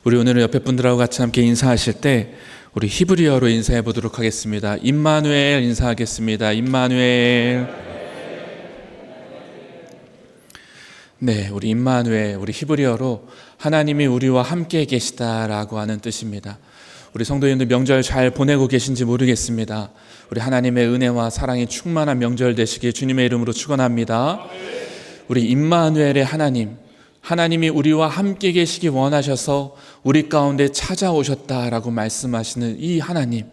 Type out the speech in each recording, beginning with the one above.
우리 오늘은 옆에 분들하고 같이 함께 인사하실 때 우리 히브리어로 인사해 보도록 하겠습니다. 임마누엘 인사하겠습니다. 임마누엘. 네, 우리 임마누엘, 우리 히브리어로 하나님이 우리와 함께 계시다라고 하는 뜻입니다. 우리 성도님들 명절 잘 보내고 계신지 모르겠습니다. 우리 하나님의 은혜와 사랑이 충만한 명절 되시길 주님의 이름으로 축원합니다. 우리 임마누엘의 하나님이 우리와 함께 계시기 원하셔서 우리 가운데 찾아오셨다라고 말씀하시는 이 하나님,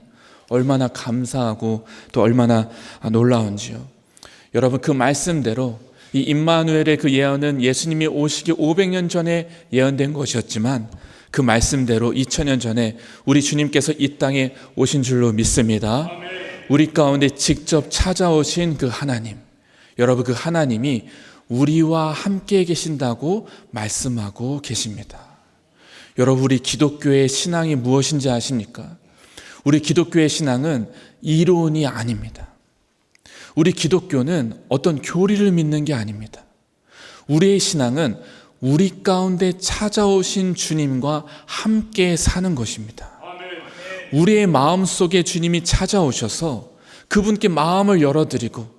얼마나 감사하고 또 얼마나 놀라운지요. 여러분, 그 말씀대로 이 임마누엘의 그 예언은 예수님이 오시기 500년 전에 예언된 것이었지만 그 말씀대로 2000년 전에 우리 주님께서 이 땅에 오신 줄로 믿습니다. 우리 가운데 직접 찾아오신 그 하나님, 여러분, 그 하나님이 우리와 함께 계신다고 말씀하고 계십니다. 여러분, 우리 기독교의 신앙이 무엇인지 아십니까? 우리 기독교의 신앙은 이론이 아닙니다. 우리 기독교는 어떤 교리를 믿는 게 아닙니다. 우리의 신앙은 우리 가운데 찾아오신 주님과 함께 사는 것입니다. 우리의 마음속에 주님이 찾아오셔서 그분께 마음을 열어드리고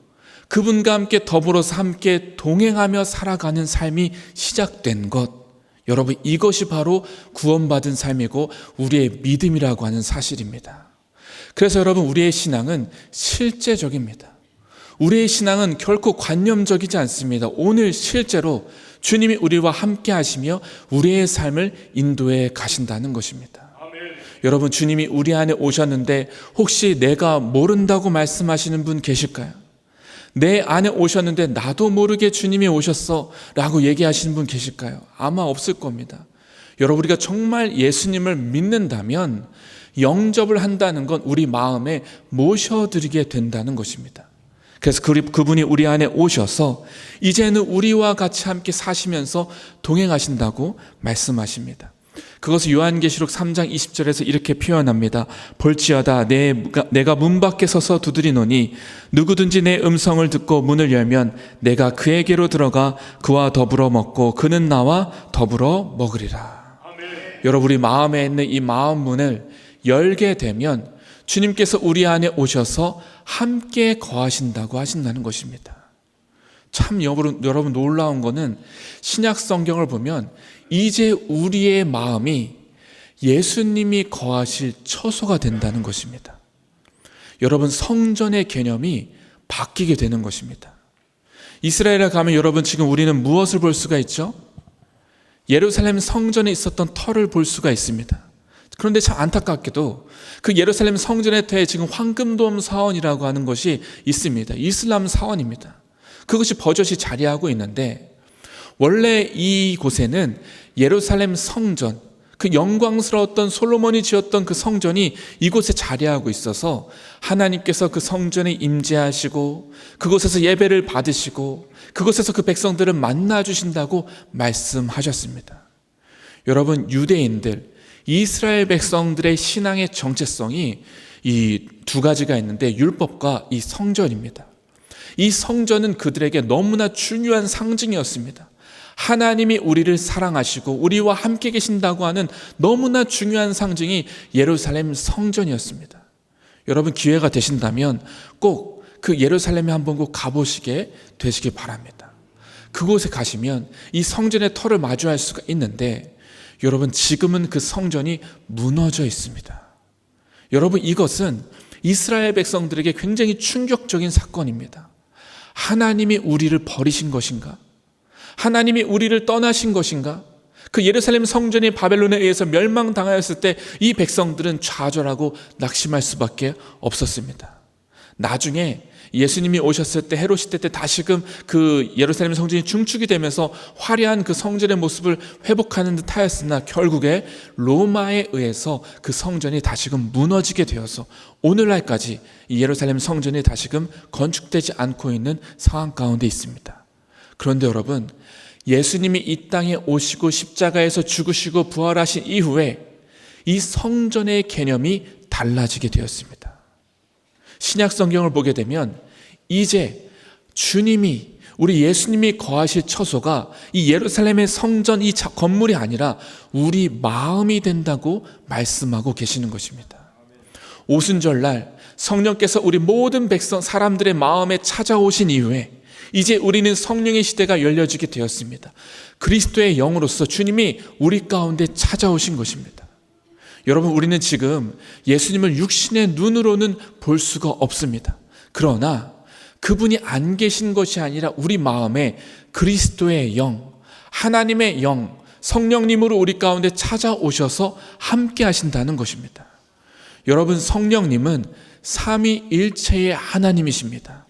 그분과 함께 더불어서 함께 동행하며 살아가는 삶이 시작된 것, 여러분, 이것이 바로 구원받은 삶이고 우리의 믿음이라고 하는 사실입니다. 그래서 여러분, 우리의 신앙은 실제적입니다. 우리의 신앙은 결코 관념적이지 않습니다. 오늘 실제로 주님이 우리와 함께 하시며 우리의 삶을 인도해 가신다는 것입니다. 여러분, 주님이 우리 안에 오셨는데 혹시 내가 모른다고 말씀하시는 분 계실까요? 내 안에 오셨는데 나도 모르게 주님이 오셨어 라고 얘기하시는 분 계실까요? 아마 없을 겁니다. 여러분, 우리가 정말 예수님을 믿는다면 영접을 한다는 건 우리 마음에 모셔드리게 된다는 것입니다. 그래서 그분이 우리 안에 오셔서 이제는 우리와 같이 함께 사시면서 동행하신다고 말씀하십니다. 그것을 요한계시록 3장 20절에서 이렇게 표현합니다. 볼지어다 내가 문 밖에 서서 두드리노니 누구든지 내 음성을 듣고 문을 열면 내가 그에게로 들어가 그와 더불어 먹고 그는 나와 더불어 먹으리라. 여러분, 우리 마음에 있는 이 마음 문을 열게 되면 주님께서 우리 안에 오셔서 함께 거하신다고 하신다는 것입니다. 참 여러분, 놀라운 거는 신약 성경을 보면 이제 우리의 마음이 예수님이 거하실 처소가 된다는 것입니다. 여러분, 성전의 개념이 바뀌게 되는 것입니다. 이스라엘에 가면 여러분, 지금 우리는 무엇을 볼 수가 있죠? 예루살렘 성전에 있었던 터를 볼 수가 있습니다. 그런데 참 안타깝게도 그 예루살렘 성전의 터에 지금 황금돔 사원이라고 하는 것이 있습니다. 이슬람 사원입니다. 그것이 버젓이 자리하고 있는데, 원래 이곳에는 예루살렘 성전, 그 영광스러웠던 솔로몬이 지었던 그 성전이 이곳에 자리하고 있어서 하나님께서 그 성전에 임재하시고 그곳에서 예배를 받으시고 그곳에서 그 백성들을 만나주신다고 말씀하셨습니다. 여러분, 유대인들, 이스라엘 백성들의 신앙의 정체성이 이 두 가지가 있는데 율법과 이 성전입니다. 이 성전은 그들에게 너무나 중요한 상징이었습니다. 하나님이 우리를 사랑하시고 우리와 함께 계신다고 하는 너무나 중요한 상징이 예루살렘 성전이었습니다. 여러분, 기회가 되신다면 꼭 그 예루살렘에 한번 꼭 가보시게 되시기 바랍니다. 그곳에 가시면 이 성전의 터를 마주할 수가 있는데, 여러분, 지금은 그 성전이 무너져 있습니다. 여러분, 이것은 이스라엘 백성들에게 굉장히 충격적인 사건입니다. 하나님이 우리를 버리신 것인가? 하나님이 우리를 떠나신 것인가? 그 예루살렘 성전이 바벨론에 의해서 멸망당하였을 때 이 백성들은 좌절하고 낙심할 수밖에 없었습니다. 나중에 예수님이 오셨을 때 헤롯 시대 때 다시금 그 예루살렘 성전이 중축이 되면서 화려한 그 성전의 모습을 회복하는 듯 하였으나 결국에 로마에 의해서 그 성전이 다시금 무너지게 되어서 오늘날까지 이 예루살렘 성전이 다시금 건축되지 않고 있는 상황 가운데 있습니다. 그런데 여러분, 예수님이 이 땅에 오시고 십자가에서 죽으시고 부활하신 이후에 이 성전의 개념이 달라지게 되었습니다. 신약 성경을 보게 되면 이제 주님이 우리 예수님이 거하실 처소가 이 예루살렘의 성전 이 건물이 아니라 우리 마음이 된다고 말씀하고 계시는 것입니다. 오순절날 성령께서 우리 모든 백성 사람들의 마음에 찾아오신 이후에 이제 우리는 성령의 시대가 열려지게 되었습니다. 그리스도의 영으로서 주님이 우리 가운데 찾아오신 것입니다. 여러분, 우리는 지금 예수님을 육신의 눈으로는 볼 수가 없습니다. 그러나 그분이 안 계신 것이 아니라 우리 마음에 그리스도의 영, 하나님의 영, 성령님으로 우리 가운데 찾아오셔서 함께 하신다는 것입니다. 여러분, 성령님은 삼위일체의 하나님이십니다.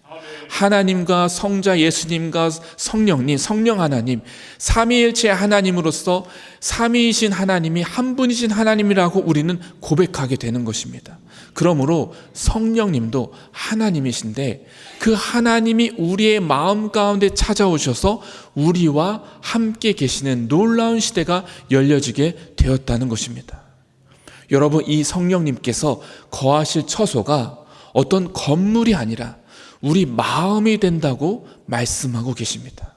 하나님과 성자 예수님과 성령님, 성령 하나님, 삼위일체의 하나님으로서 삼위이신 하나님이 한 분이신 하나님이라고 우리는 고백하게 되는 것입니다. 그러므로 성령님도 하나님이신데 그 하나님이 우리의 마음 가운데 찾아오셔서 우리와 함께 계시는 놀라운 시대가 열려지게 되었다는 것입니다. 여러분, 이 성령님께서 거하실 처소가 어떤 건물이 아니라 우리 마음이 된다고 말씀하고 계십니다.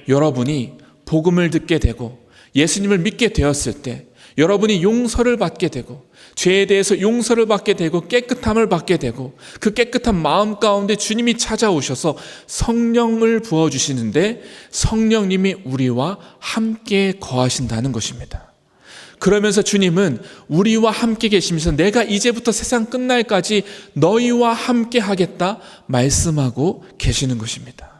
여러분이 복음을 듣게 되고 예수님을 믿게 되었을 때 여러분이 용서를 받게 되고 죄에 대해서 용서를 받게 되고 깨끗함을 받게 되고 그 깨끗한 마음 가운데 주님이 찾아오셔서 성령을 부어주시는데 성령님이 우리와 함께 거하신다는 것입니다. 그러면서 주님은 우리와 함께 계시면서 내가 이제부터 세상 끝날까지 너희와 함께 하겠다 말씀하고 계시는 것입니다.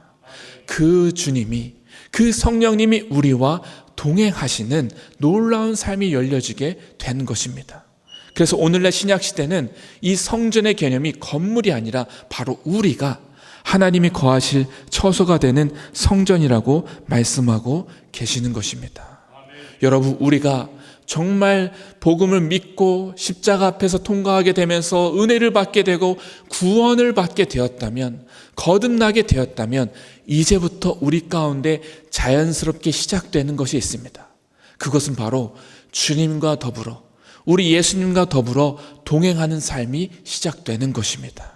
그 주님이, 그 성령님이 우리와 동행하시는 놀라운 삶이 열려지게 된 것입니다. 그래서 오늘날 신약시대는 이 성전의 개념이 건물이 아니라 바로 우리가 하나님이 거하실 처소가 되는 성전이라고 말씀하고 계시는 것입니다. 여러분, 우리가 정말 복음을 믿고 십자가 앞에서 통과하게 되면서 은혜를 받게 되고 구원을 받게 되었다면, 거듭나게 되었다면 이제부터 우리 가운데 자연스럽게 시작되는 것이 있습니다. 그것은 바로 주님과 더불어, 우리 예수님과 더불어 동행하는 삶이 시작되는 것입니다.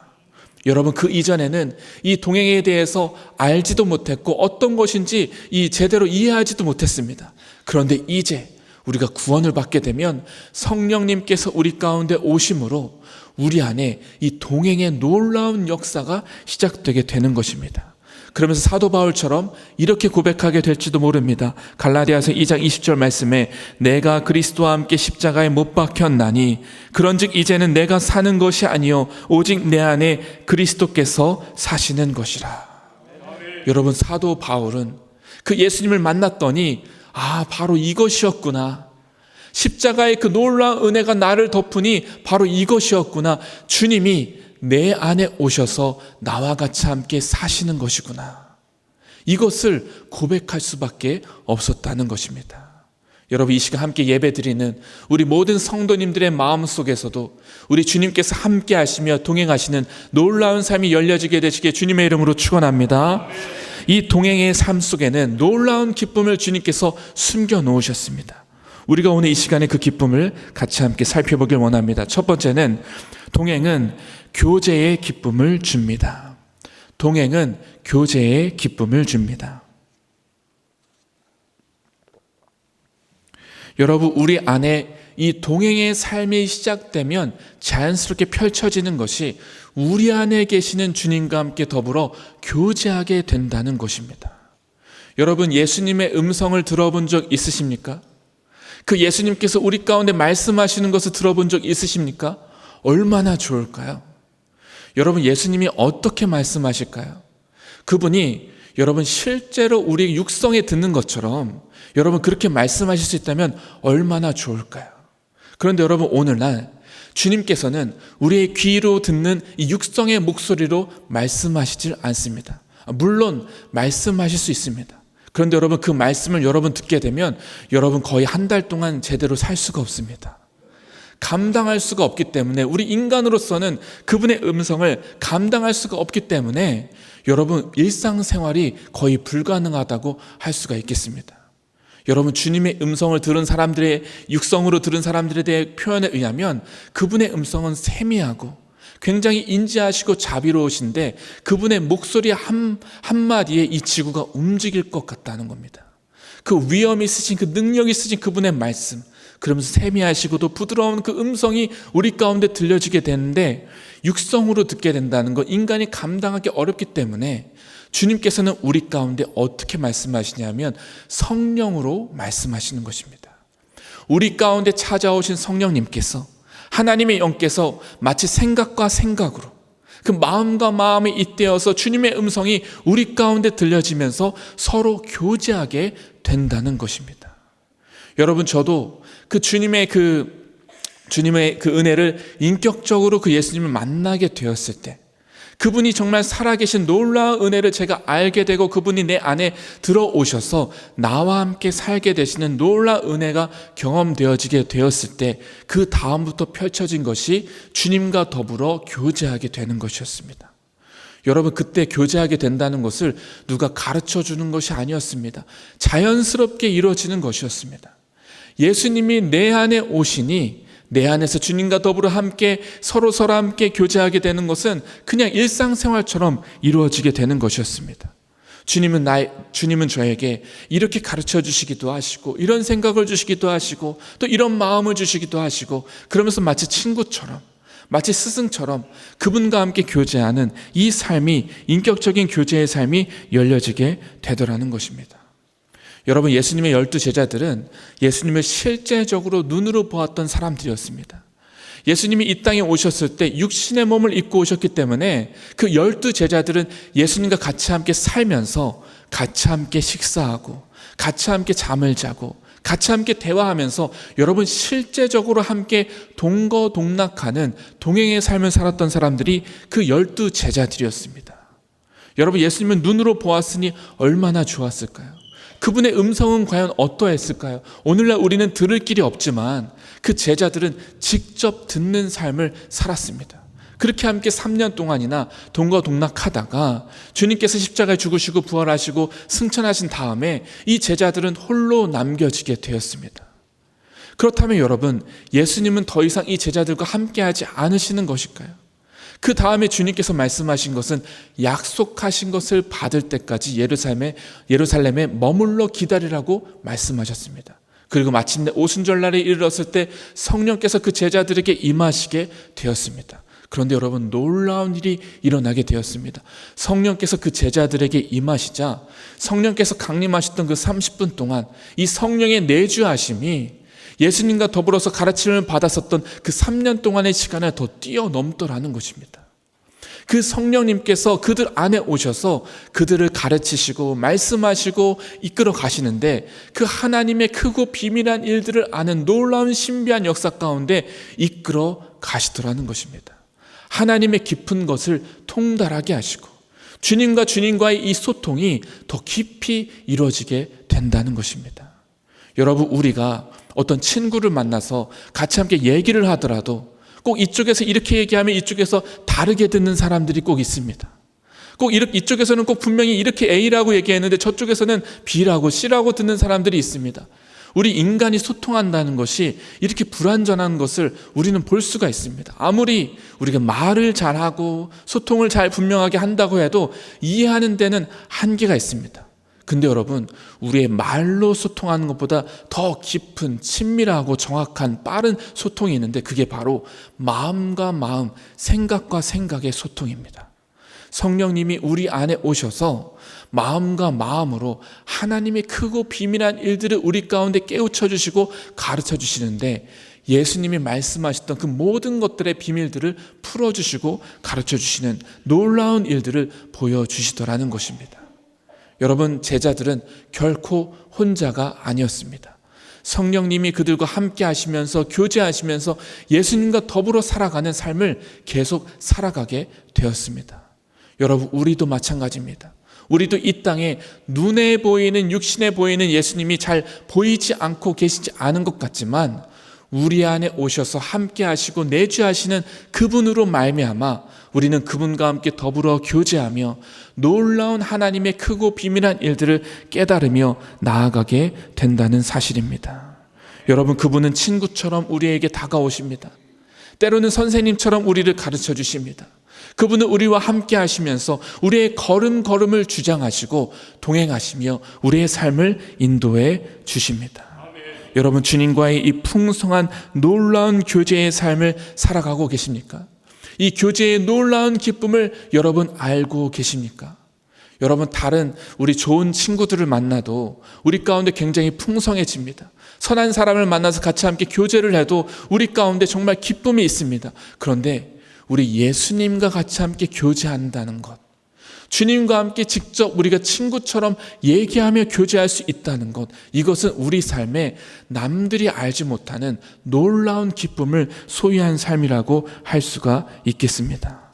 여러분, 그 이전에는 이 동행에 대해서 알지도 못했고 어떤 것인지 제대로 이해하지도 못했습니다. 그런데 이제 우리가 구원을 받게 되면 성령님께서 우리 가운데 오심으로 우리 안에 이 동행의 놀라운 역사가 시작되게 되는 것입니다. 그러면서 사도 바울처럼 이렇게 고백하게 될지도 모릅니다. 갈라디아서 2장 20절 말씀에 내가 그리스도와 함께 십자가에 못 박혔나니 그런즉 이제는 내가 사는 것이 아니요 오직 내 안에 그리스도께서 사시는 것이라. 여러분, 사도 바울은 그 예수님을 만났더니 바로 이것이었구나. 십자가의 그 놀라운 은혜가 나를 덮으니 바로 이것이었구나. 주님이 내 안에 오셔서 나와 같이 함께 사시는 것이구나. 이것을 고백할 수밖에 없었다는 것입니다. 여러분, 이 시간 함께 예배드리는 우리 모든 성도님들의 마음 속에서도 우리 주님께서 함께 하시며 동행하시는 놀라운 삶이 열려지게 되시게 주님의 이름으로 축원합니다. 이 동행의 삶 속에는 놀라운 기쁨을 주님께서 숨겨 놓으셨습니다. 우리가 오늘 이 시간에 그 기쁨을 같이 함께 살펴보길 원합니다. 첫 번째는 동행은 교제의 기쁨을 줍니다. 동행은 교제의 기쁨을 줍니다. 여러분, 우리 안에 이 동행의 삶이 시작되면 자연스럽게 펼쳐지는 것이 우리 안에 계시는 주님과 함께 더불어 교제하게 된다는 것입니다. 여러분, 예수님의 음성을 들어본 적 있으십니까? 그 예수님께서 우리 가운데 말씀하시는 것을 들어본 적 있으십니까? 얼마나 좋을까요? 여러분, 예수님이 어떻게 말씀하실까요? 그분이 여러분 실제로 우리 육성에 듣는 것처럼 여러분 그렇게 말씀하실 수 있다면 얼마나 좋을까요? 그런데 여러분, 오늘날 주님께서는 우리의 귀로 듣는 이 육성의 목소리로 말씀하시질 않습니다. 물론 말씀하실 수 있습니다. 그런데 여러분, 그 말씀을 여러분 듣게 되면 여러분 거의 한 달 동안 제대로 살 수가 없습니다. 감당할 수가 없기 때문에, 우리 인간으로서는 그분의 음성을 감당할 수가 없기 때문에 여러분 일상생활이 거의 불가능하다고 할 수가 있겠습니다. 여러분, 주님의 음성을 들은 사람들의, 육성으로 들은 사람들에 대해 표현에 의하면 그분의 음성은 세미하고 굉장히 인지하시고 자비로우신데 그분의 목소리 한마디에 이 지구가 움직일 것 같다는 겁니다. 그 위엄이 있으신, 그 능력이 있으신 그분의 말씀, 그러면서 세미하시고도 부드러운 그 음성이 우리 가운데 들려지게 되는데, 육성으로 듣게 된다는 것, 인간이 감당하기 어렵기 때문에 주님께서는 우리 가운데 어떻게 말씀하시냐면 성령으로 말씀하시는 것입니다. 우리 가운데 찾아오신 성령님께서, 하나님의 영께서 마치 생각과 생각으로, 그 마음과 마음이 잇대어서 주님의 음성이 우리 가운데 들려지면서 서로 교제하게 된다는 것입니다. 여러분, 저도 그 주님의 그 은혜를 인격적으로 그 예수님을 만나게 되었을 때, 그분이 정말 살아계신 놀라운 은혜를 제가 알게 되고 그분이 내 안에 들어오셔서 나와 함께 살게 되시는 놀라운 은혜가 경험되어지게 되었을 때, 그 다음부터 펼쳐진 것이 주님과 더불어 교제하게 되는 것이었습니다. 여러분, 그때 교제하게 된다는 것을 누가 가르쳐 주는 것이 아니었습니다. 자연스럽게 이루어지는 것이었습니다. 예수님이 내 안에 오시니 내 안에서 주님과 더불어 함께 서로 함께 교제하게 되는 것은 그냥 일상생활처럼 이루어지게 되는 것이었습니다. 주님은 저에게 이렇게 가르쳐 주시기도 하시고, 이런 생각을 주시기도 하시고, 또 이런 마음을 주시기도 하시고, 그러면서 마치 친구처럼, 마치 스승처럼 그분과 함께 교제하는 이 삶이, 인격적인 교제의 삶이 열려지게 되더라는 것입니다. 여러분, 예수님의 12제자들은 예수님을 실제적으로 눈으로 보았던 사람들이었습니다. 예수님이 이 땅에 오셨을 때 육신의 몸을 입고 오셨기 때문에 그 12제자들은 예수님과 같이 함께 살면서 같이 함께 식사하고 같이 함께 잠을 자고 같이 함께 대화하면서, 여러분, 실제적으로 함께 동거동락하는 동행의 삶을 살았던 사람들이 그 12제자들이었습니다. 여러분, 예수님은 눈으로 보았으니 얼마나 좋았을까요? 그분의 음성은 과연 어떠했을까요? 오늘날 우리는 들을 길이 없지만 그 제자들은 직접 듣는 삶을 살았습니다. 그렇게 함께 3년 동안이나 동거동락하다가 주님께서 십자가에 죽으시고 부활하시고 승천하신 다음에 이 제자들은 홀로 남겨지게 되었습니다. 그렇다면 여러분, 예수님은 더 이상 이 제자들과 함께하지 않으시는 것일까요? 그 다음에 주님께서 말씀하신 것은 약속하신 것을 받을 때까지 예루살렘에 머물러 기다리라고 말씀하셨습니다. 그리고 마침내 오순절날에 이르렀을 때 성령께서 그 제자들에게 임하시게 되었습니다. 그런데 여러분, 놀라운 일이 일어나게 되었습니다. 성령께서 그 제자들에게 임하시자 성령께서 강림하셨던 그 30분 동안 이 성령의 내주하심이 예수님과 더불어서 가르침을 받았었던 그 3년 동안의 시간을 더 뛰어넘더라는 것입니다. 그 성령님께서 그들 안에 오셔서 그들을 가르치시고 말씀하시고 이끌어 가시는데, 그 하나님의 크고 비밀한 일들을 아는 놀라운 신비한 역사 가운데 이끌어 가시더라는 것입니다. 하나님의 깊은 것을 통달하게 하시고 주님과의 이 소통이 더 깊이 이루어지게 된다는 것입니다. 여러분, 우리가 어떤 친구를 만나서 같이 함께 얘기를 하더라도 꼭 이쪽에서 이렇게 얘기하면 이쪽에서 다르게 듣는 사람들이 꼭 있습니다. 꼭 이쪽에서는 꼭 분명히 이렇게 A라고 얘기했는데 저쪽에서는 B라고 C라고 듣는 사람들이 있습니다. 우리 인간이 소통한다는 것이 이렇게 불완전한 것을 우리는 볼 수가 있습니다. 아무리 우리가 말을 잘하고 소통을 잘 분명하게 한다고 해도 이해하는 데는 한계가 있습니다. 근데 여러분, 우리의 말로 소통하는 것보다 더 깊은 친밀하고 정확한 빠른 소통이 있는데, 그게 바로 마음과 마음, 생각과 생각의 소통입니다. 성령님이 우리 안에 오셔서 마음과 마음으로 하나님의 크고 비밀한 일들을 우리 가운데 깨우쳐 주시고 가르쳐 주시는데, 예수님이 말씀하셨던 그 모든 것들의 비밀들을 풀어주시고 가르쳐 주시는 놀라운 일들을 보여주시더라는 것입니다. 여러분, 제자들은 결코 혼자가 아니었습니다. 성령님이 그들과 함께 하시면서 교제하시면서 예수님과 더불어 살아가는 삶을 계속 살아가게 되었습니다. 여러분, 우리도 마찬가지입니다. 우리도 이 땅에 눈에 보이는, 육신에 보이는 예수님이 잘 보이지 않고 계시지 않은 것 같지만 우리 안에 오셔서 함께 하시고 내주하시는 그분으로 말미암아 우리는 그분과 함께 더불어 교제하며 놀라운 하나님의 크고 비밀한 일들을 깨달으며 나아가게 된다는 사실입니다. 여러분, 그분은 친구처럼 우리에게 다가오십니다. 때로는 선생님처럼 우리를 가르쳐 주십니다. 그분은 우리와 함께 하시면서 우리의 걸음걸음을 주장하시고 동행하시며 우리의 삶을 인도해 주십니다. 여러분, 주님과의 이 풍성한 놀라운 교제의 삶을 살아가고 계십니까? 이 교제의 놀라운 기쁨을 여러분 알고 계십니까? 여러분, 다른 우리 좋은 친구들을 만나도 우리 가운데 굉장히 풍성해집니다. 선한 사람을 만나서 같이 함께 교제를 해도 우리 가운데 정말 기쁨이 있습니다. 그런데 우리 예수님과 같이 함께 교제한다는 것, 주님과 함께 직접 우리가 친구처럼 얘기하며 교제할 수 있다는 것, 이것은 우리 삶에 남들이 알지 못하는 놀라운 기쁨을 소유한 삶이라고 할 수가 있겠습니다.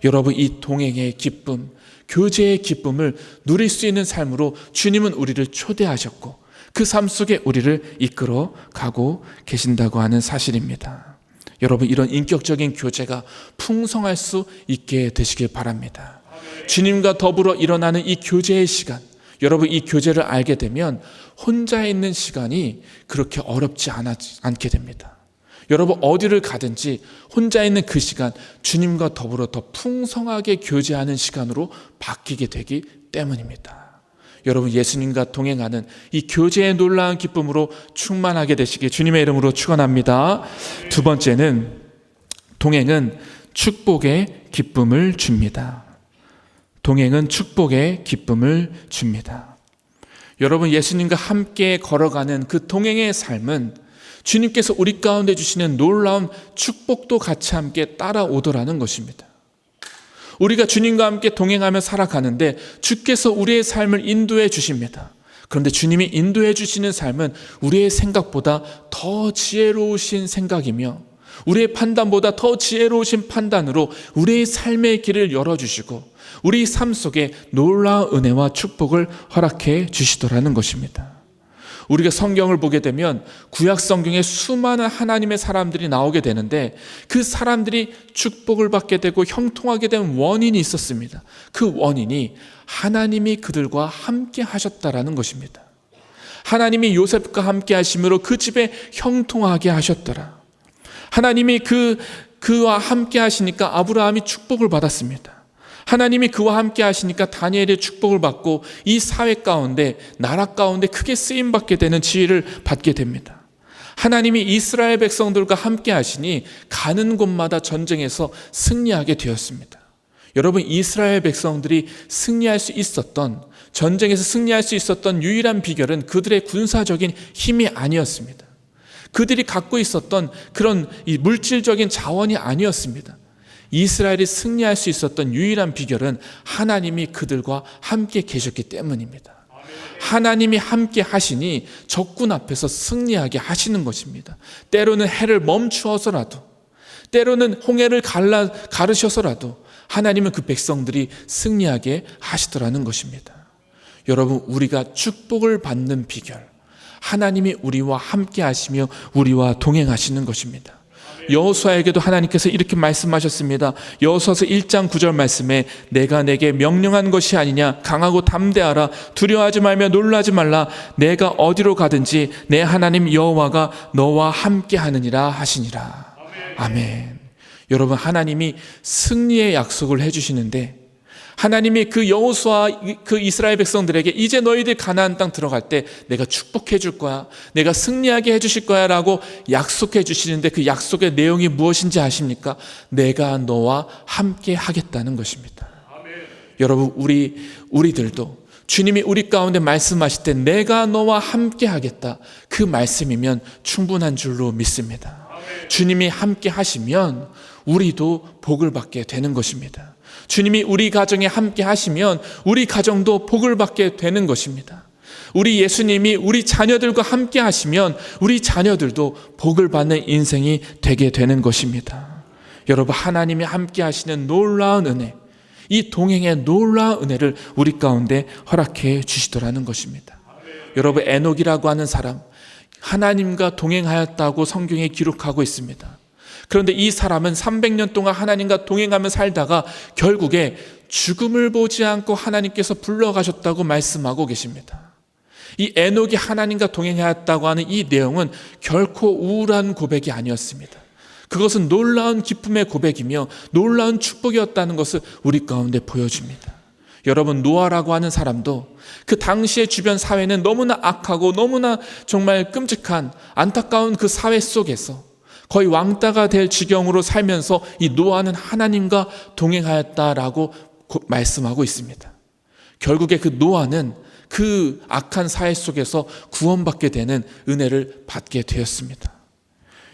여러분, 이 동행의 기쁨, 교제의 기쁨을 누릴 수 있는 삶으로 주님은 우리를 초대하셨고 그 삶 속에 우리를 이끌어 가고 계신다고 하는 사실입니다. 여러분, 이런 인격적인 교제가 풍성할 수 있게 되시길 바랍니다. 주님과 더불어 일어나는 이 교제의 시간, 여러분, 이 교제를 알게 되면 혼자 있는 시간이 그렇게 어렵지 않게 됩니다. 여러분, 어디를 가든지 혼자 있는 그 시간, 주님과 더불어 더 풍성하게 교제하는 시간으로 바뀌게 되기 때문입니다. 여러분, 예수님과 동행하는 이 교제의 놀라운 기쁨으로 충만하게 되시길 주님의 이름으로 축원합니다. 두 번째는, 동행은 축복의 기쁨을 줍니다. 동행은 축복의 기쁨을 줍니다. 여러분, 예수님과 함께 걸어가는 그 동행의 삶은 주님께서 우리 가운데 주시는 놀라운 축복도 같이 함께 따라오더라는 것입니다. 우리가 주님과 함께 동행하며 살아가는데 주께서 우리의 삶을 인도해 주십니다. 그런데 주님이 인도해 주시는 삶은 우리의 생각보다 더 지혜로우신 생각이며 우리의 판단보다 더 지혜로우신 판단으로 우리의 삶의 길을 열어주시고 우리 삶 속에 놀라운 은혜와 축복을 허락해 주시더라는 것입니다. 우리가 성경을 보게 되면 구약 성경에 수많은 하나님의 사람들이 나오게 되는데 그 사람들이 축복을 받게 되고 형통하게 된 원인이 있었습니다. 그 원인이 하나님이 그들과 함께 하셨다라는 것입니다. 하나님이 요셉과 함께 하심으로 그 집에 형통하게 하셨더라. 하나님이 그와 함께 하시니까 아브라함이 축복을 받았습니다. 하나님이 그와 함께 하시니까 다니엘의 축복을 받고 이 사회 가운데, 나라 가운데 크게 쓰임받게 되는 지위를 받게 됩니다. 하나님이 이스라엘 백성들과 함께 하시니 가는 곳마다 전쟁에서 승리하게 되었습니다. 여러분, 이스라엘 백성들이 승리할 수 있었던, 전쟁에서 승리할 수 있었던 유일한 비결은 그들의 군사적인 힘이 아니었습니다. 그들이 갖고 있었던 그런 이 물질적인 자원이 아니었습니다. 이스라엘이 승리할 수 있었던 유일한 비결은 하나님이 그들과 함께 계셨기 때문입니다. 하나님이 함께 하시니 적군 앞에서 승리하게 하시는 것입니다. 때로는 해를 멈추어서라도, 때로는 홍해를 가르셔서라도 하나님은 그 백성들이 승리하게 하시더라는 것입니다. 여러분, 우리가 축복을 받는 비결, 하나님이 우리와 함께 하시며 우리와 동행하시는 것입니다. 여호수아에게도 하나님께서 이렇게 말씀하셨습니다. 여호수아서 1장 9절 말씀에 내가 내게 명령한 것이 아니냐, 강하고 담대하라, 두려워하지 말며 놀라지 말라, 내가 어디로 가든지 내 하나님 여호와가 너와 함께 하느니라 하시니라. 아멘. 여러분, 하나님이 승리의 약속을 해주시는데 하나님이 그 여호수아 그 이스라엘 백성들에게 이제 너희들 가나안 땅 들어갈 때 내가 축복해 줄 거야, 내가 승리하게 해주실 거야 라고 약속해 주시는데 그 약속의 내용이 무엇인지 아십니까? 내가 너와 함께 하겠다는 것입니다. 아멘. 여러분, 우리들도 주님이 우리 가운데 말씀하실 때 내가 너와 함께 하겠다, 그 말씀이면 충분한 줄로 믿습니다. 아멘. 주님이 함께 하시면 우리도 복을 받게 되는 것입니다. 주님이 우리 가정에 함께 하시면 우리 가정도 복을 받게 되는 것입니다. 우리 예수님이 우리 자녀들과 함께 하시면 우리 자녀들도 복을 받는 인생이 되게 되는 것입니다. 여러분, 하나님이 함께 하시는 놀라운 은혜, 이 동행의 놀라운 은혜를 우리 가운데 허락해 주시더라는 것입니다. 여러분, 에녹이라고 하는 사람, 하나님과 동행하였다고 성경에 기록하고 있습니다. 그런데 이 사람은 300년 동안 하나님과 동행하며 살다가 결국에 죽음을 보지 않고 하나님께서 불러가셨다고 말씀하고 계십니다. 이 에녹이 하나님과 동행하였다고 하는 이 내용은 결코 우울한 고백이 아니었습니다. 그것은 놀라운 기쁨의 고백이며 놀라운 축복이었다는 것을 우리 가운데 보여줍니다. 여러분, 노아라고 하는 사람도 그 당시의 주변 사회는 너무나 악하고 너무나 정말 끔찍한 안타까운 그 사회 속에서 거의 왕따가 될 지경으로 살면서 이 노아는 하나님과 동행하였다라고 말씀하고 있습니다. 결국에 그 노아는 그 악한 사회 속에서 구원받게 되는 은혜를 받게 되었습니다.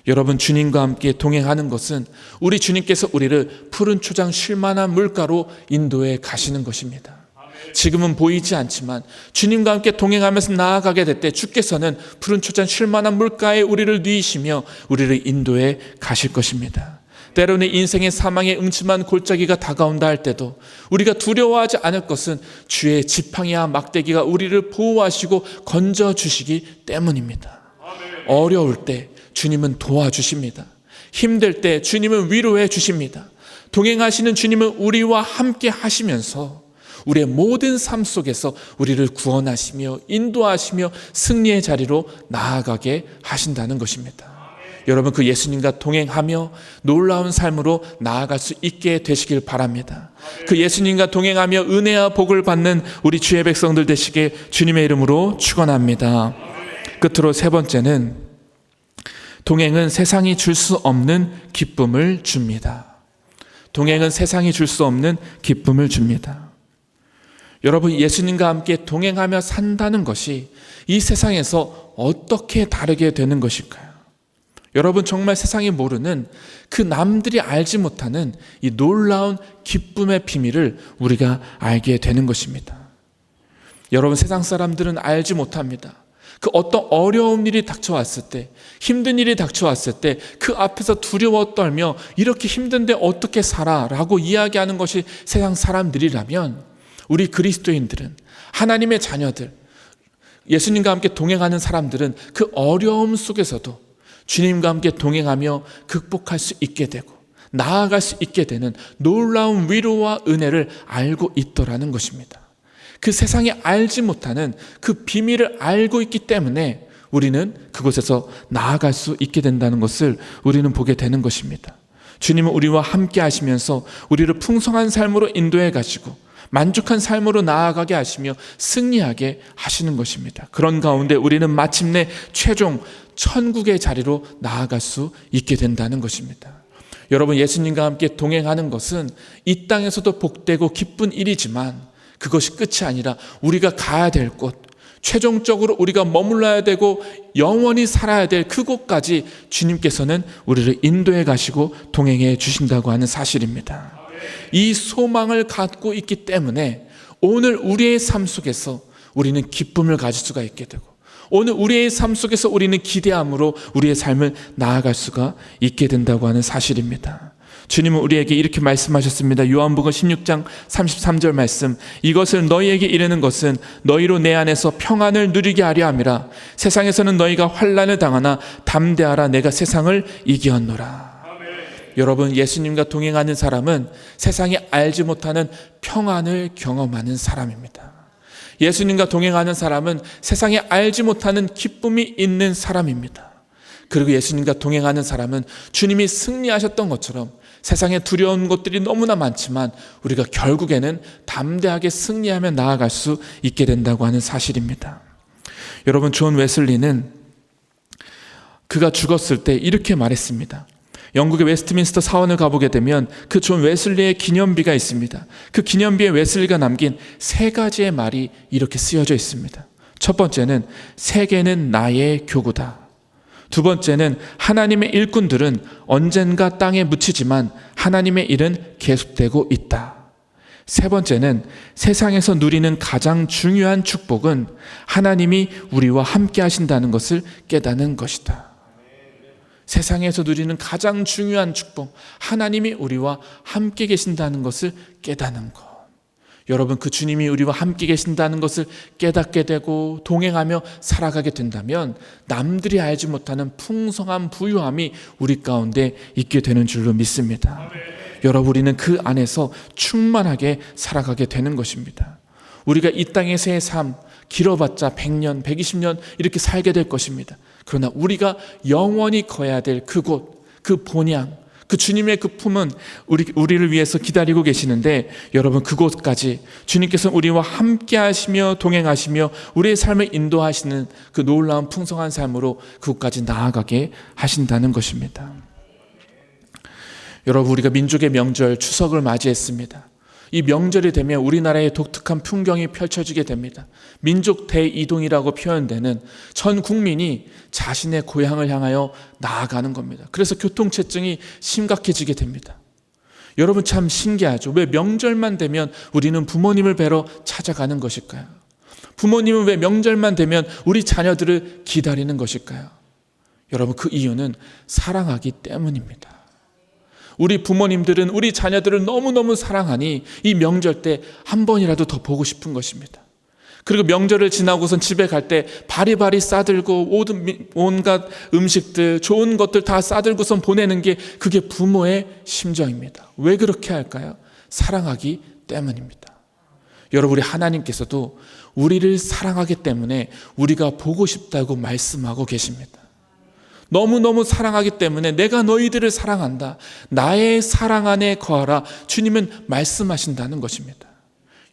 여러분, 주님과 함께 동행하는 것은 우리 주님께서 우리를 푸른 초장 쉴 만한 물가로 인도해 가시는 것입니다. 지금은 보이지 않지만 주님과 함께 동행하면서 나아가게 될 때 주께서는 푸른 초장 쉴 만한 물가에 우리를 누이시며 우리를 인도해 가실 것입니다. 때로는 인생의 사망의 음침한 골짜기가 다가온다 할 때도 우리가 두려워하지 않을 것은 주의 지팡이와 막대기가 우리를 보호하시고 건져주시기 때문입니다. 어려울 때 주님은 도와주십니다. 힘들 때 주님은 위로해 주십니다. 동행하시는 주님은 우리와 함께 하시면서 우리의 모든 삶 속에서 우리를 구원하시며 인도하시며 승리의 자리로 나아가게 하신다는 것입니다. 여러분, 그 예수님과 동행하며 놀라운 삶으로 나아갈 수 있게 되시길 바랍니다. 그 예수님과 동행하며 은혜와 복을 받는 우리 주의 백성들 되시길 주님의 이름으로 축원합니다. 끝으로 세 번째는 동행은 세상이 줄 수 없는 기쁨을 줍니다. 동행은 세상이 줄 수 없는 기쁨을 줍니다. 여러분, 예수님과 함께 동행하며 산다는 것이 이 세상에서 어떻게 다르게 되는 것일까요? 여러분, 정말 세상이 모르는 그 남들이 알지 못하는 이 놀라운 기쁨의 비밀을 우리가 알게 되는 것입니다. 여러분, 세상 사람들은 알지 못합니다. 그 어떤 어려운 일이 닥쳐왔을 때, 힘든 일이 닥쳐왔을 때 그 앞에서 두려워 떨며 이렇게 힘든데 어떻게 살아? 라고 이야기하는 것이 세상 사람들이라면 우리 그리스도인들은, 하나님의 자녀들, 예수님과 함께 동행하는 사람들은 그 어려움 속에서도 주님과 함께 동행하며 극복할 수 있게 되고 나아갈 수 있게 되는 놀라운 위로와 은혜를 알고 있더라는 것입니다. 그 세상에 알지 못하는 그 비밀을 알고 있기 때문에 우리는 그곳에서 나아갈 수 있게 된다는 것을 우리는 보게 되는 것입니다. 주님은 우리와 함께 하시면서 우리를 풍성한 삶으로 인도해 가시고 만족한 삶으로 나아가게 하시며 승리하게 하시는 것입니다. 그런 가운데 우리는 마침내 최종 천국의 자리로 나아갈 수 있게 된다는 것입니다. 여러분, 예수님과 함께 동행하는 것은 이 땅에서도 복되고 기쁜 일이지만 그것이 끝이 아니라 우리가 가야 될 곳, 최종적으로 우리가 머물러야 되고 영원히 살아야 될 그곳까지 주님께서는 우리를 인도해 가시고 동행해 주신다고 하는 사실입니다. 이 소망을 갖고 있기 때문에 오늘 우리의 삶 속에서 우리는 기쁨을 가질 수가 있게 되고 오늘 우리의 삶 속에서 우리는 기대함으로 우리의 삶을 나아갈 수가 있게 된다고 하는 사실입니다. 주님은 우리에게 이렇게 말씀하셨습니다. 요한복음 16장 33절 말씀, 이것을 너희에게 이르는 것은 너희로 내 안에서 평안을 누리게 하려 함이라. 세상에서는 너희가 환난을 당하나 담대하라, 내가 세상을 이기었노라. 여러분, 예수님과 동행하는 사람은 세상이 알지 못하는 평안을 경험하는 사람입니다. 예수님과 동행하는 사람은 세상에 알지 못하는 기쁨이 있는 사람입니다. 그리고 예수님과 동행하는 사람은 주님이 승리하셨던 것처럼 세상에 두려운 것들이 너무나 많지만 우리가 결국에는 담대하게 승리하며 나아갈 수 있게 된다고 하는 사실입니다. 여러분, 존 웨슬리는 그가 죽었을 때 이렇게 말했습니다. 영국의 웨스트민스터 사원을 가보게 되면 그 존 웨슬리의 기념비가 있습니다. 그 기념비에 웨슬리가 남긴 세 가지의 말이 이렇게 쓰여져 있습니다. 첫 번째는 세계는 나의 교구다. 두 번째는 하나님의 일꾼들은 언젠가 땅에 묻히지만 하나님의 일은 계속되고 있다. 세 번째는 세상에서 누리는 가장 중요한 축복은 하나님이 우리와 함께 하신다는 것을 깨닫는 것이다. 세상에서 누리는 가장 중요한 축복, 하나님이 우리와 함께 계신다는 것을 깨닫는 것. 여러분, 그 주님이 우리와 함께 계신다는 것을 깨닫게 되고 동행하며 살아가게 된다면 남들이 알지 못하는 풍성한 부유함이 우리 가운데 있게 되는 줄로 믿습니다. 여러분, 우리는 그 안에서 충만하게 살아가게 되는 것입니다. 우리가 이 땅에서의 삶 길어봤자 100년, 120년 이렇게 살게 될 것입니다. 그러나 우리가 영원히 거야 될 그곳, 그 본향, 그 주님의 그 품은 우리를 위해서 기다리고 계시는데, 여러분 그곳까지 주님께서 우리와 함께 하시며 동행하시며 우리의 삶을 인도하시는 그 놀라운 풍성한 삶으로 그곳까지 나아가게 하신다는 것입니다. 여러분, 우리가 민족의 명절 추석을 맞이했습니다. 이 명절이 되면 우리나라의 독특한 풍경이 펼쳐지게 됩니다. 민족 대이동이라고 표현되는 전 국민이 자신의 고향을 향하여 나아가는 겁니다. 그래서 교통체증이 심각해지게 됩니다. 여러분, 참 신기하죠. 왜 명절만 되면 우리는 부모님을 뵈러 찾아가는 것일까요? 부모님은 왜 명절만 되면 우리 자녀들을 기다리는 것일까요? 여러분, 그 이유는 사랑하기 때문입니다. 우리 부모님들은 우리 자녀들을 너무너무 사랑하니 이 명절 때 한 번이라도 더 보고 싶은 것입니다. 그리고 명절을 지나고선 집에 갈 때 바리바리 싸들고 온갖 음식들, 좋은 것들 다 싸들고선 보내는 게 그게 부모의 심정입니다. 왜 그렇게 할까요? 사랑하기 때문입니다. 여러분, 우리 하나님께서도 우리를 사랑하기 때문에 우리가 보고 싶다고 말씀하고 계십니다. 너무너무 사랑하기 때문에 내가 너희들을 사랑한다, 나의 사랑 안에 거하라, 주님은 말씀하신다는 것입니다.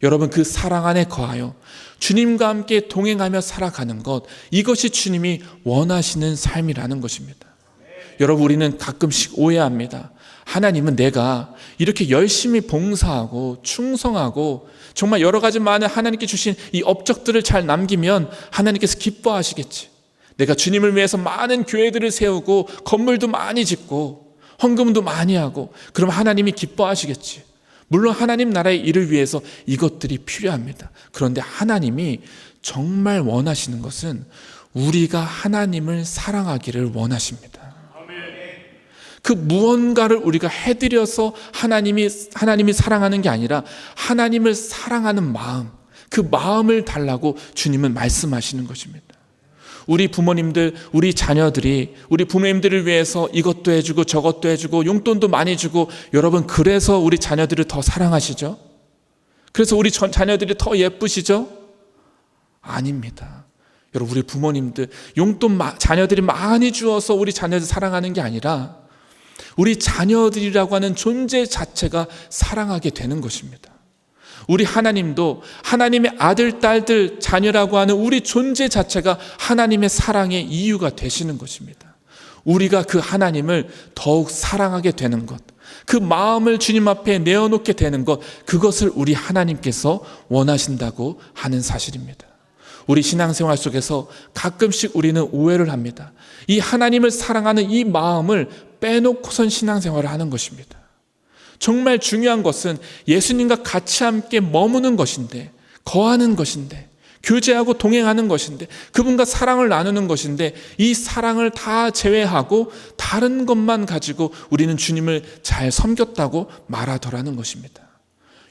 여러분, 그 사랑 안에 거하여 주님과 함께 동행하며 살아가는 것, 이것이 주님이 원하시는 삶이라는 것입니다. 여러분, 우리는 가끔씩 오해합니다. 하나님은 내가 이렇게 열심히 봉사하고 충성하고 정말 여러 가지 많은 하나님께 주신 이 업적들을 잘 남기면 하나님께서 기뻐하시겠지. 내가 주님을 위해서 많은 교회들을 세우고 건물도 많이 짓고 헌금도 많이 하고 그럼 하나님이 기뻐하시겠지. 물론 하나님 나라의 일을 위해서 이것들이 필요합니다. 그런데 하나님이 정말 원하시는 것은 우리가 하나님을 사랑하기를 원하십니다. 그 무언가를 우리가 해드려서 하나님이 사랑하는 게 아니라 하나님을 사랑하는 마음, 그 마음을 달라고 주님은 말씀하시는 것입니다. 우리 부모님들, 우리 자녀들이 우리 부모님들을 위해서 이것도 해주고 저것도 해주고 용돈도 많이 주고, 여러분 그래서 우리 자녀들을 더 사랑하시죠? 그래서 우리 자녀들이 더 예쁘시죠? 아닙니다. 여러분, 우리 부모님들 용돈 자녀들이 많이 주어서 우리 자녀들 사랑하는 게 아니라 우리 자녀들이라고 하는 존재 자체가 사랑하게 되는 것입니다. 우리 하나님도 하나님의 아들, 딸들, 자녀라고 하는 우리 존재 자체가 하나님의 사랑의 이유가 되시는 것입니다. 우리가 그 하나님을 더욱 사랑하게 되는 것, 그 마음을 주님 앞에 내어놓게 되는 것, 그것을 우리 하나님께서 원하신다고 하는 사실입니다. 우리 신앙생활 속에서 가끔씩 우리는 오해를 합니다. 이 하나님을 사랑하는 이 마음을 빼놓고선 신앙생활을 하는 것입니다. 정말 중요한 것은 예수님과 같이 함께 머무는 것인데, 거하는 것인데, 교제하고 동행하는 것인데, 그분과 사랑을 나누는 것인데, 이 사랑을 다 제외하고 다른 것만 가지고 우리는 주님을 잘 섬겼다고 말하더라는 것입니다.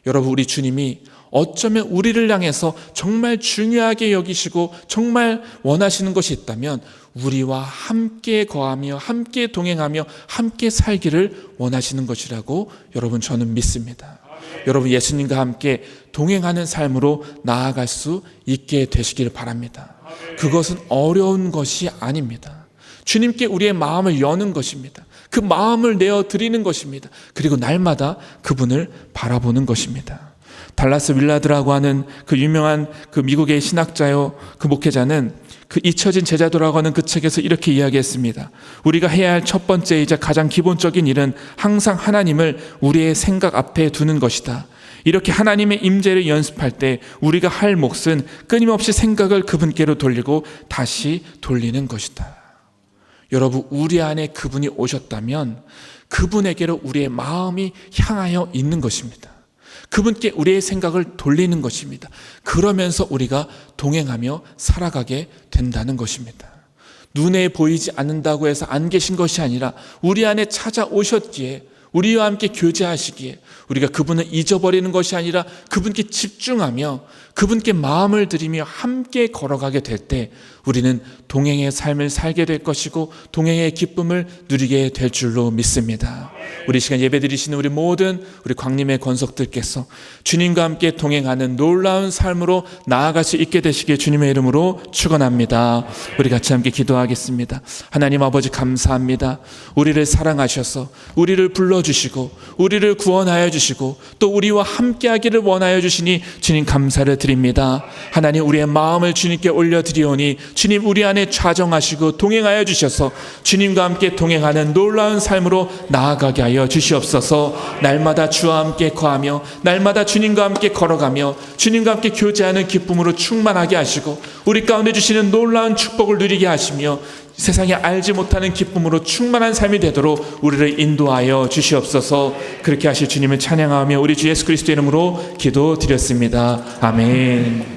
여러분, 우리 주님이 어쩌면 우리를 향해서 정말 중요하게 여기시고 정말 원하시는 것이 있다면 우리와 함께 거하며 함께 동행하며 함께 살기를 원하시는 것이라고 여러분, 저는 믿습니다. 여러분, 예수님과 함께 동행하는 삶으로 나아갈 수 있게 되시길 바랍니다. 그것은 어려운 것이 아닙니다. 주님께 우리의 마음을 여는 것입니다. 그 마음을 내어드리는 것입니다. 그리고 날마다 그분을 바라보는 것입니다. 달라스 윌라드라고 하는 그 유명한 그 미국의 신학자요, 그 목회자는 그 잊혀진 제자도라고 하는 그 책에서 이렇게 이야기했습니다. 우리가 해야 할 첫 번째이자 가장 기본적인 일은 항상 하나님을 우리의 생각 앞에 두는 것이다. 이렇게 하나님의 임재를 연습할 때 우리가 할 몫은 끊임없이 생각을 그분께로 돌리고 다시 돌리는 것이다. 여러분, 우리 안에 그분이 오셨다면 그분에게로 우리의 마음이 향하여 있는 것입니다. 그분께 우리의 생각을 돌리는 것입니다. 그러면서 우리가 동행하며 살아가게 된다는 것입니다. 눈에 보이지 않는다고 해서 안 계신 것이 아니라 우리 안에 찾아오셨기에, 우리와 함께 교제하시기에 우리가 그분을 잊어버리는 것이 아니라 그분께 집중하며 그분께 마음을 들이며 함께 걸어가게 될 때 우리는 동행의 삶을 살게 될 것이고 동행의 기쁨을 누리게 될 줄로 믿습니다. 우리 시간 예배드리시는 우리 모든 우리 광림의 권속들께서 주님과 함께 동행하는 놀라운 삶으로 나아갈 수 있게 되시길 주님의 이름으로 축원합니다. 우리 같이 함께 기도하겠습니다. 하나님 아버지 감사합니다. 우리를 사랑하셔서 우리를 불러주시고 우리를 구원하여 주시고 또 우리와 함께하기를 원하여 주시니 주님 감사를 드립니다. 하나님 우리의 마음을 주님께 올려드리오니 주님 우리 안에 좌정하시고 동행하여 주셔서 주님과 함께 동행하는 놀라운 삶으로 나아가게 하여 주시옵소서. 날마다 주와 함께 거하며 날마다 주님과 함께 걸어가며 주님과 함께 교제하는 기쁨으로 충만하게 하시고 우리 가운데 주시는 놀라운 축복을 누리게 하시며 세상에 알지 못하는 기쁨으로 충만한 삶이 되도록 우리를 인도하여 주시옵소서. 그렇게 하실 주님을 찬양하며 우리 주 예수 그리스도의 이름으로 기도드렸습니다. 아멘.